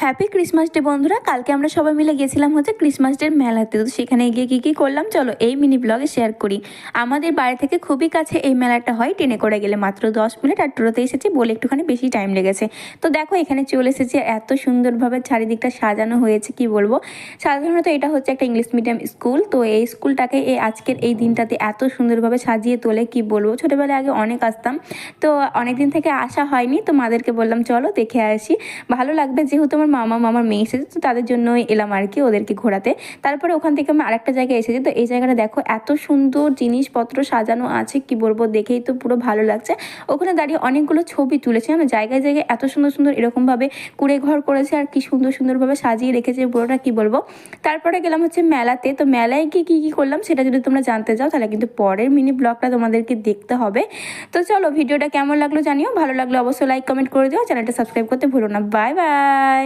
Happy Christmas day বন্ধুরা। কালকে আমরা সবাই মিলে গেছিলাম হচ্ছে ক্রিসমাস ডের মেলাতে। তো সেখানে গিয়ে কী করলাম চলো এই মিনি ব্লগে শেয়ার করি। আমাদের বাড়ি থেকে খুবই কাছে এই মেলাটা হয়, ট্রেনে করে গেলে মাত্র 10 মিনিট, আর টোটোতে এসেছি বলে একটুখানি বেশি টাইম লেগেছে। তো দেখো এখানে চলে এসেছে, এত সুন্দরভাবে চারিদিকটা সাজানো হয়েছে কি বলবো। সাধারণত এটা হচ্ছে একটা ইংলিশ মিডিয়াম স্কুল, তো এই স্কুলটাকে আজকের এই দিনটাতে এত সুন্দরভাবে সাজিয়ে তোলে কি বলবো। ছোটোবেলায় আগে অনেক আসতাম, তো অনেক দিন থেকে আসা হয়নি, তো মাদেরকে বললাম চলো দেখে আসি, ভালো লাগবে, যেহেতু আমার মামার মেয়ে এসেছে তো তাদের জন্যই এলাম আর কি ওদেরকে ঘোরাতে। তারপরে ওখান থেকে আমি আরেকটা জায়গায় এসেছি, তো এই জায়গাটা দেখো এত সুন্দর জিনিসপত্র সাজানো আছে কি বলবো, দেখেই তো পুরো ভালো লাগছে। ওখানে দাঁড়িয়ে অনেকগুলো ছবি তুলেছে, আমি জায়গায় জায়গায় এত সুন্দর সুন্দর এরকমভাবে কুড়ে ঘর করেছে আর কি সুন্দরভাবে সাজিয়ে রেখেছে পুরোটা কি বলবো। তারপরে গেলাম হচ্ছে মেলাতে, তো মেলায় গিয়ে কী করলাম সেটা যদি তোমরা জানতে চাও তাহলে কিন্তু পরের মিনি ব্লগটা তোমাদেরকে দেখতে হবে। তো চলো ভিডিওটা কেমন লাগলো জানিও, ভালো লাগলো অবশ্যই লাইক কমেন্ট করে দিও, চ্যানেলটা সাবস্ক্রাইব করতে ভুলো না। Bye bye.